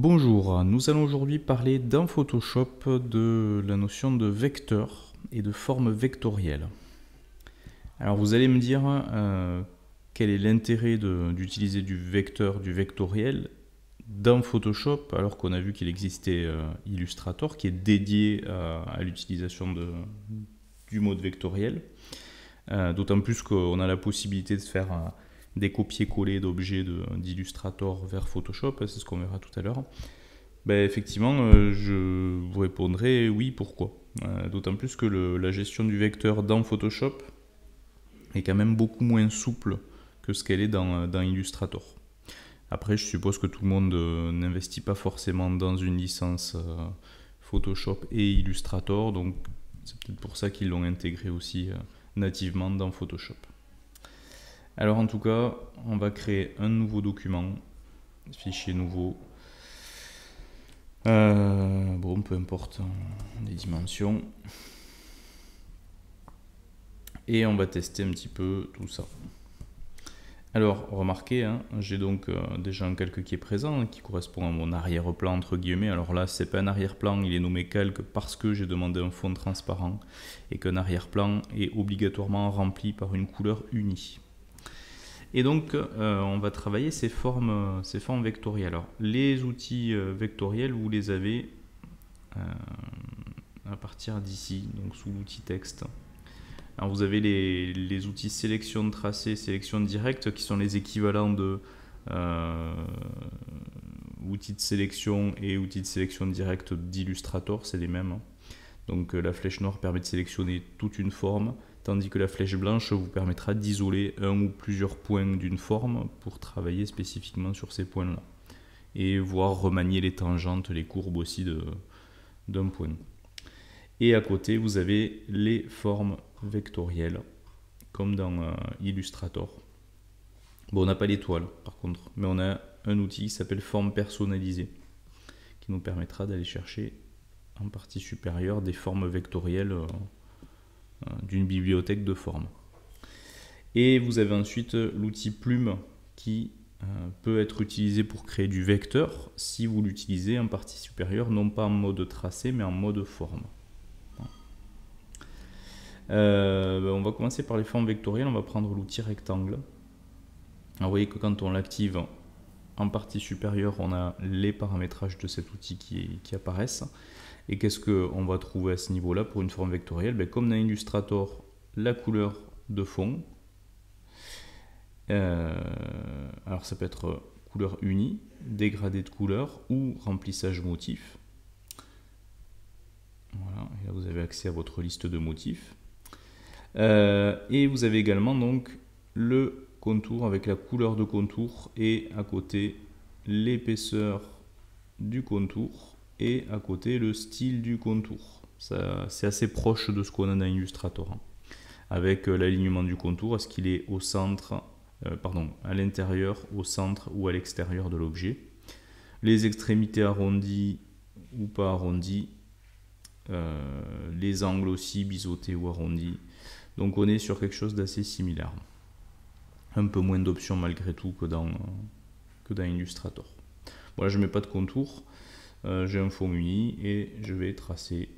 Bonjour, nous allons aujourd'hui parler dans Photoshop de la notion de vecteur et de forme vectorielle. Alors vous allez me dire quel est l'intérêt d'utiliser du vecteur, du vectoriel dans Photoshop alors qu'on a vu qu'il existait Illustrator qui est dédié à l'utilisation du mode vectoriel. D'autant plus qu'on a la possibilité de faire des copier-coller d'objets d'Illustrator vers Photoshop, c'est ce qu'on verra tout à l'heure. Ben, effectivement, je vous répondrai oui, pourquoi. D'autant plus que la gestion du vecteur dans Photoshop est quand même beaucoup moins souple que ce qu'elle est dans Illustrator. Après, je suppose que tout le monde n'investit pas forcément dans une licence Photoshop et Illustrator, donc c'est peut-être pour ça qu'ils l'ont intégré aussi nativement dans Photoshop. Alors en tout cas, on va créer un nouveau document, fichier nouveau. Bon, peu importe les dimensions. Et on va tester un petit peu tout ça. Alors, remarquez, hein, j'ai donc déjà un calque qui est présent, qui correspond à mon arrière-plan entre guillemets. Alors là, c'est pas un arrière-plan, il est nommé calque parce que j'ai demandé un fond transparent et qu'un arrière-plan est obligatoirement rempli par une couleur unie. Et donc, on va travailler ces formes vectorielles. Alors, les outils vectoriels, vous les avez à partir d'ici, donc sous l'outil texte. Alors, vous avez les outils sélection de tracé, sélection directe, qui sont les équivalents de outils de sélection et outils de sélection directe d'Illustrator, c'est les mêmes. Donc, la flèche noire permet de sélectionner toute une forme, tandis que la flèche blanche vous permettra d'isoler un ou plusieurs points d'une forme pour travailler spécifiquement sur ces points-là. Et voir remanier les tangentes, les courbes aussi d'un point. Et à côté, vous avez les formes vectorielles, comme dans Illustrator. Bon, on n'a pas l'étoile par contre, mais on a un outil qui s'appelle forme personnalisée, qui nous permettra d'aller chercher en partie supérieure des formes vectorielles d'une bibliothèque de formes. Et vous avez ensuite l'outil plume qui peut être utilisé pour créer du vecteur si vous l'utilisez en partie supérieure, non pas en mode tracé mais en mode forme. On va commencer par les formes vectorielles, on va prendre l'outil rectangle. Alors, vous voyez que quand on l'active en partie supérieure, on a les paramétrages de cet outil qui apparaissent. Et qu'est-ce qu'on va trouver à ce niveau-là pour une forme vectorielle? Comme dans Illustrator, la couleur de fond. Alors ça peut être couleur unie, dégradé de couleur ou remplissage motif. Voilà, et là vous avez accès à votre liste de motifs. Et vous avez également donc le contour avec la couleur de contour et à côté l'épaisseur du contour et à côté le style du contour. C'est assez proche de ce qu'on a dans Illustrator, hein. Avec l'alignement du contour, est-ce qu'il est au centre, à l'intérieur, au centre ou à l'extérieur de l'objet. Les extrémités arrondies ou pas arrondies, les angles aussi biseautés ou arrondis. Donc on est sur quelque chose d'assez similaire. Un peu moins d'options malgré tout que dans Illustrator. Voilà, je ne mets pas de contour, j'ai un fond uni et je vais tracer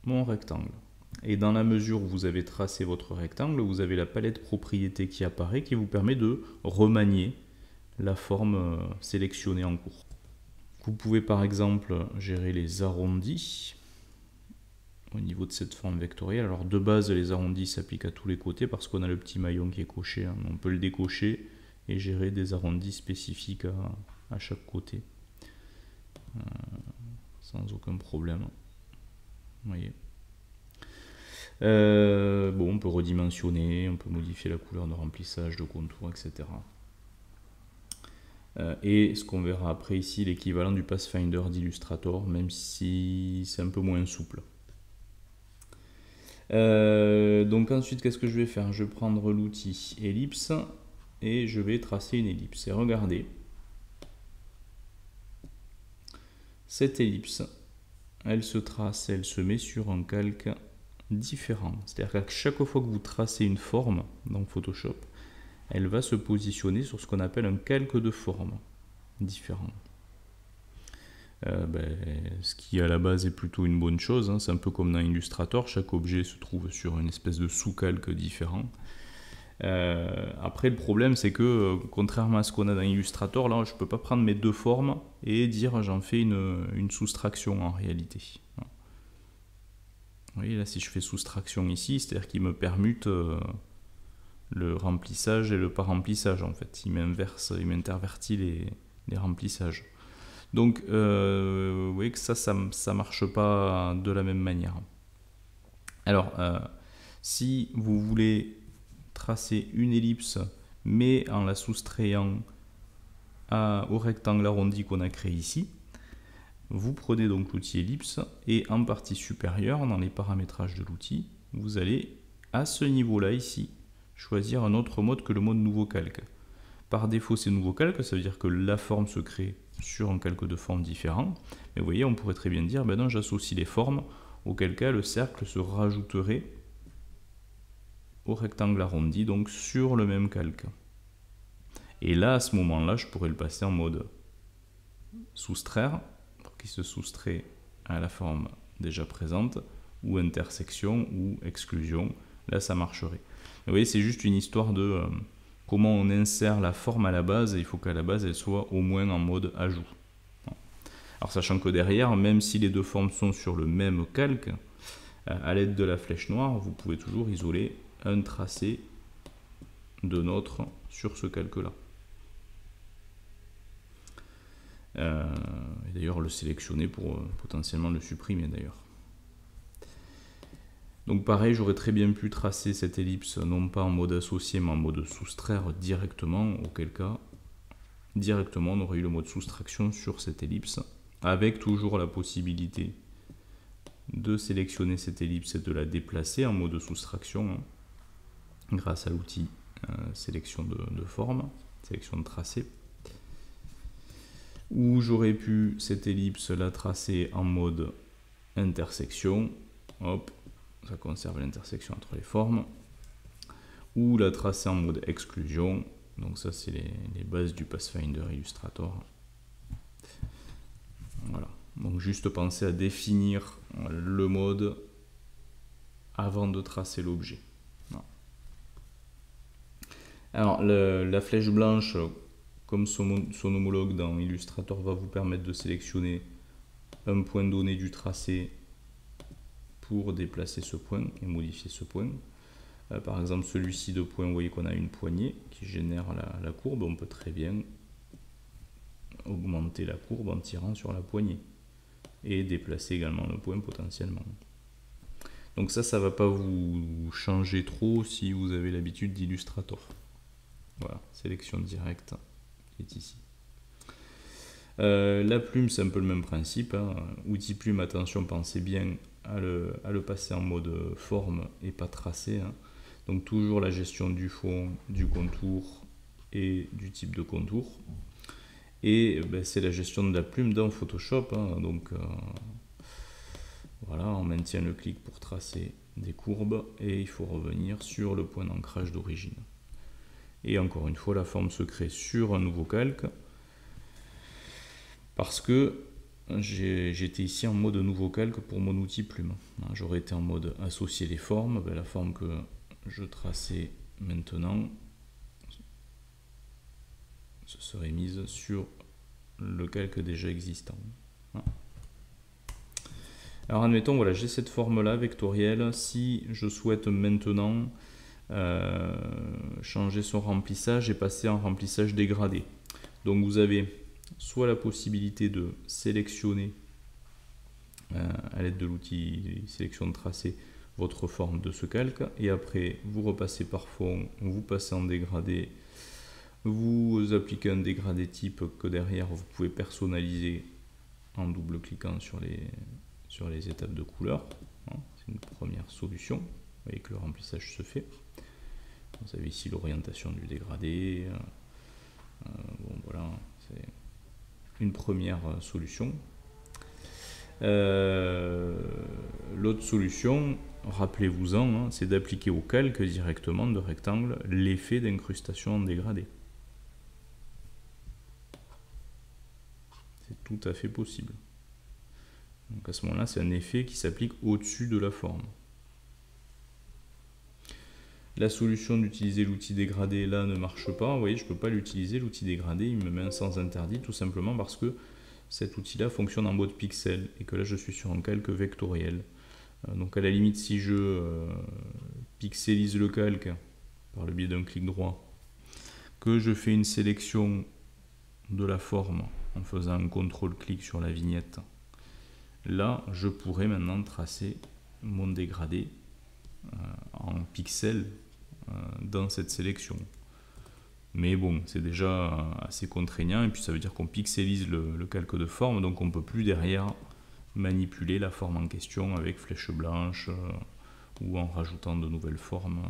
mon rectangle. Et dans la mesure où vous avez tracé votre rectangle, vous avez la palette propriétés qui apparaît qui vous permet de remanier la forme sélectionnée en cours. Vous pouvez par exemple gérer les arrondis au niveau de cette forme vectorielle. Alors de base, les arrondis s'appliquent à tous les côtés parce qu'on a le petit maillon qui est coché, hein. On peut le décocher et gérer des arrondis spécifiques à chaque côté sans aucun problème. Vous voyez. Bon, on peut redimensionner, on peut modifier la couleur de remplissage, de contour, etc. Et ce qu'on verra après ici, l'équivalent du Pathfinder d'Illustrator, même si c'est un peu moins souple. Donc ensuite, qu'est-ce que je vais faire? Je vais prendre l'outil ellipse et je vais tracer une ellipse. Et regardez, cette ellipse, elle se trace, elle se met sur un calque différent. C'est-à-dire qu'à chaque fois que vous tracez une forme dans Photoshop, elle va se positionner sur ce qu'on appelle un calque de forme différent. ce qui à la base est plutôt une bonne chose, hein. C'est un peu comme dans Illustrator, chaque objet se trouve sur une espèce de sous-calque différent. Après le problème c'est que contrairement à ce qu'on a dans Illustrator, là je peux pas prendre mes deux formes et dire j'en fais une soustraction en réalité. Vous voyez là, si je fais soustraction ici, c'est-à-dire qu'il me permute le remplissage et le pas remplissage en fait, il m'intervertit les remplissages. Donc, vous voyez que ça marche pas de la même manière. Alors, si vous voulez tracer une ellipse, mais en la soustrayant au rectangle arrondi qu'on a créé ici, vous prenez donc l'outil ellipse et en partie supérieure, dans les paramétrages de l'outil, vous allez à ce niveau-là ici choisir un autre mode que le mode nouveau calque. Par défaut, c'est nouveau calque, ça veut dire que la forme se crée sur un calque de forme différent. Mais vous voyez, on pourrait très bien dire, ben non, j'associe les formes, auquel cas le cercle se rajouterait au rectangle arrondi, donc sur le même calque. Et là, à ce moment-là, je pourrais le passer en mode soustraire, pour qu'il se soustrait à la forme déjà présente, ou intersection, ou exclusion. Là, ça marcherait. Vous voyez, c'est juste une histoire de comment on insère la forme à la base, et il faut qu'à la base, elle soit au moins en mode ajout. Alors, sachant que derrière, même si les deux formes sont sur le même calque, à l'aide de la flèche noire, vous pouvez toujours isoler un tracé de nôtre sur ce calque-là. Et d'ailleurs, le sélectionner pour potentiellement le supprimer d'ailleurs. Donc pareil, j'aurais très bien pu tracer cette ellipse non pas en mode associé mais en mode soustraire directement, auquel cas directement on aurait eu le mode soustraction sur cette ellipse, avec toujours la possibilité de sélectionner cette ellipse et de la déplacer en mode soustraction, hein, grâce à l'outil sélection de forme, sélection de tracé. Ou j'aurais pu cette ellipse la tracer en mode intersection, hop, ça conserve l'intersection entre les formes, ou la tracer en mode exclusion, donc ça c'est les bases du Pathfinder Illustrator. Voilà, donc juste penser à définir le mode avant de tracer l'objet. Alors la flèche blanche, comme son homologue dans Illustrator, va vous permettre de sélectionner un point donné du tracé pour déplacer ce point et modifier ce point. Par exemple, celui-ci de point, vous voyez qu'on a une poignée qui génère la courbe. On peut très bien augmenter la courbe en tirant sur la poignée et déplacer également le point potentiellement. Donc ça ne va pas vous changer trop si vous avez l'habitude d'Illustrator. Voilà, sélection directe qui est ici. La plume, c'est un peu le même principe, hein. Outil plume, attention, pensez bien à le passer en mode forme et pas tracé, hein. Donc toujours la gestion du fond, du contour et du type de contour. Et c'est la gestion de la plume dans Photoshop, hein. Donc voilà, on maintient le clic pour tracer des courbes et il faut revenir sur le point d'ancrage d'origine. Et encore une fois, la forme se crée sur un nouveau calque parce que j'étais ici en mode nouveau calque pour mon outil plume. J'aurais été en mode associer les formes, la forme que je traçais maintenant se serait mise sur le calque déjà existant. Alors admettons, voilà, j'ai cette forme là vectorielle. Si je souhaite maintenant changer son remplissage et passer en remplissage dégradé, donc vous avez soit la possibilité de sélectionner à l'aide de l'outil sélection de tracé votre forme de ce calque, et après vous repassez par fond, vous passez en dégradé, vous appliquez un dégradé type que derrière vous pouvez personnaliser en double cliquant sur les étapes de couleur. C'est une première solution. Vous voyez que le remplissage se fait. Vous avez ici l'orientation du dégradé. Bon voilà, c'est une première solution. L'autre solution, rappelez-vous-en, c'est d'appliquer au calque directement de rectangle l'effet d'incrustation en dégradé. C'est tout à fait possible. Donc à ce moment-là, c'est un effet qui s'applique au-dessus de la forme. La solution d'utiliser l'outil dégradé là ne marche pas. Vous voyez, je ne peux pas l'utiliser, l'outil dégradé, il me met un sens interdit tout simplement parce que cet outil-là fonctionne en mode pixel et que là je suis sur un calque vectoriel. Donc à la limite, si je pixelise le calque par le biais d'un clic droit, que je fais une sélection de la forme en faisant un contrôle-clic sur la vignette, là je pourrais maintenant tracer mon dégradé en pixels dans cette sélection. Mais bon, c'est déjà assez contraignant et puis ça veut dire qu'on pixelise le calque de forme, donc on ne peut plus derrière manipuler la forme en question avec flèche blanche ou en rajoutant de nouvelles formes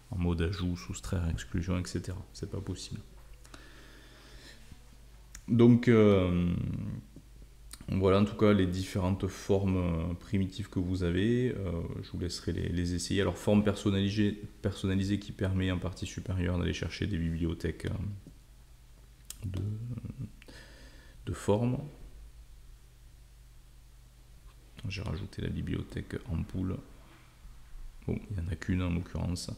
en mode ajout, soustraire, exclusion, etc. C'est pas possible. Donc voilà en tout cas les différentes formes primitives que vous avez. Je vous laisserai les essayer. Alors forme personnalisée qui permet en partie supérieure d'aller chercher des bibliothèques de formes. J'ai rajouté la bibliothèque ampoule. Bon, il n'y en a qu'une en l'occurrence.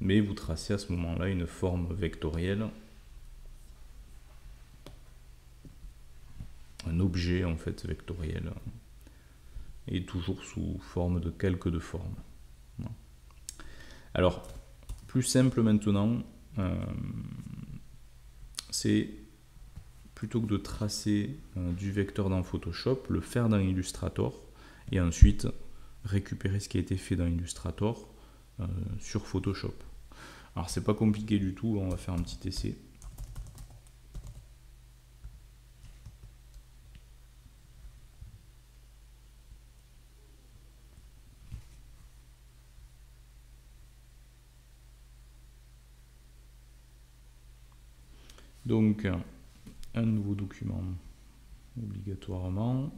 Mais vous tracez à ce moment-là une forme vectorielle. Un objet en fait vectoriel. Et toujours sous forme de calque de forme. Alors, plus simple maintenant, c'est plutôt que de tracer du vecteur dans Photoshop, le faire dans Illustrator et ensuite récupérer ce qui a été fait dans Illustrator sur Photoshop. Alors c'est pas compliqué du tout, on va faire un petit essai. Donc un nouveau document obligatoirement.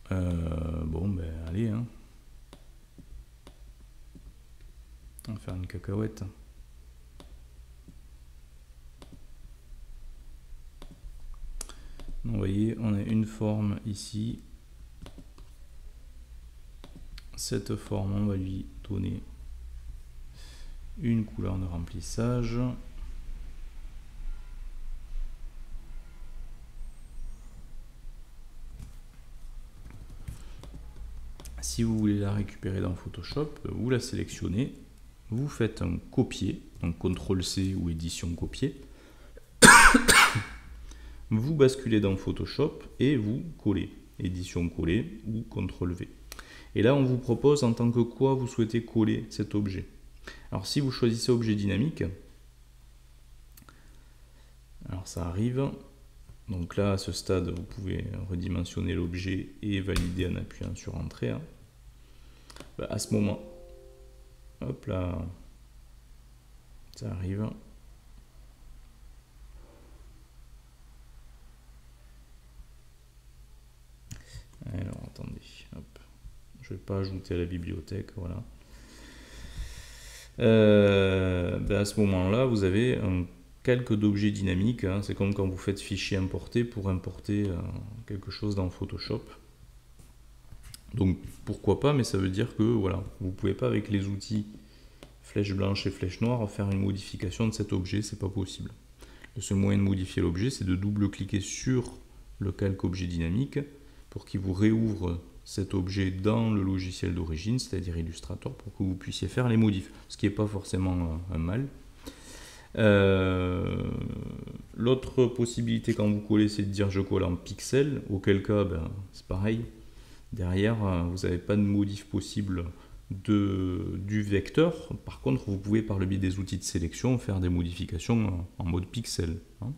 Bon ben allez hein. On va faire une cacahuète. Vous voyez, on a une forme ici. Cette forme, on va lui donner une couleur de remplissage. Si vous voulez la récupérer dans Photoshop, vous la sélectionnez, vous faites un copier, donc CTRL-C ou édition copier. Vous basculez dans Photoshop et vous collez, édition coller ou CTRL-V. Et là, on vous propose en tant que quoi vous souhaitez coller cet objet. Alors si vous choisissez objet dynamique, alors ça arrive, donc là à ce stade vous pouvez redimensionner l'objet et valider en appuyant sur entrée. Hein. Ben, à ce moment, hop là, ça arrive. Alors attendez, hop. Je ne vais pas ajouter à la bibliothèque, voilà. Ben à ce moment-là, vous avez un calque d'objet dynamique. Hein. C'est comme quand vous faites fichier importer pour importer quelque chose dans Photoshop. Donc pourquoi pas, mais ça veut dire que voilà, vous ne pouvez pas avec les outils flèche blanche et flèche noire faire une modification de cet objet, c'est pas possible. Le seul moyen de modifier l'objet, c'est de double-cliquer sur le calque objet dynamique pour qu'il vous réouvre cet objet dans le logiciel d'origine, c'est-à-dire Illustrator, pour que vous puissiez faire les modifs, ce qui n'est pas forcément un mal. L'autre possibilité quand vous collez, c'est de dire je colle en pixel, auquel cas ben, c'est pareil. Derrière, vous n'avez pas de modif possible du vecteur. Par contre, vous pouvez par le biais des outils de sélection faire des modifications en mode pixel. Hein.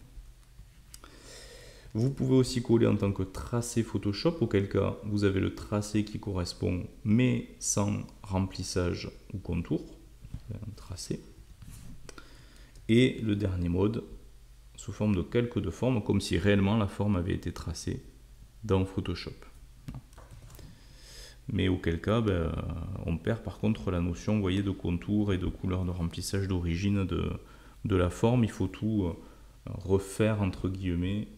Vous pouvez aussi coller en tant que tracé Photoshop, auquel cas vous avez le tracé qui correspond mais sans remplissage ou contour. Un tracé. Et le dernier mode, sous forme de calque de forme, comme si réellement la forme avait été tracée dans Photoshop. Mais auquel cas, ben, on perd par contre la notion, vous voyez, de contour et de couleur de remplissage d'origine de la forme. Il faut tout refaire entre guillemets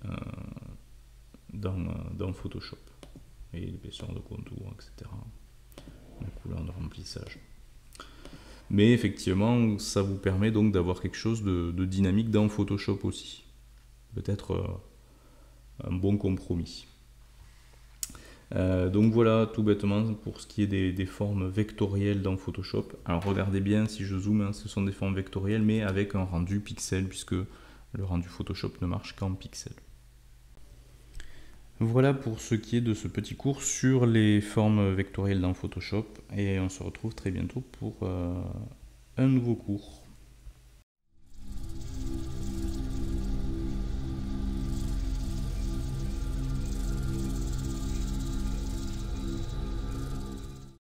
dans Photoshop. Et l'épaisseur de contour, etc. La couleur de remplissage. Mais effectivement, ça vous permet donc d'avoir quelque chose de dynamique dans Photoshop aussi. Peut-être un bon compromis. Donc voilà, tout bêtement, pour ce qui est des formes vectorielles dans Photoshop. Alors regardez bien, si je zoome, hein, ce sont des formes vectorielles, mais avec un rendu pixel, puisque le rendu Photoshop ne marche qu'en pixel. Voilà pour ce qui est de ce petit cours sur les formes vectorielles dans Photoshop, et on se retrouve très bientôt pour un nouveau cours.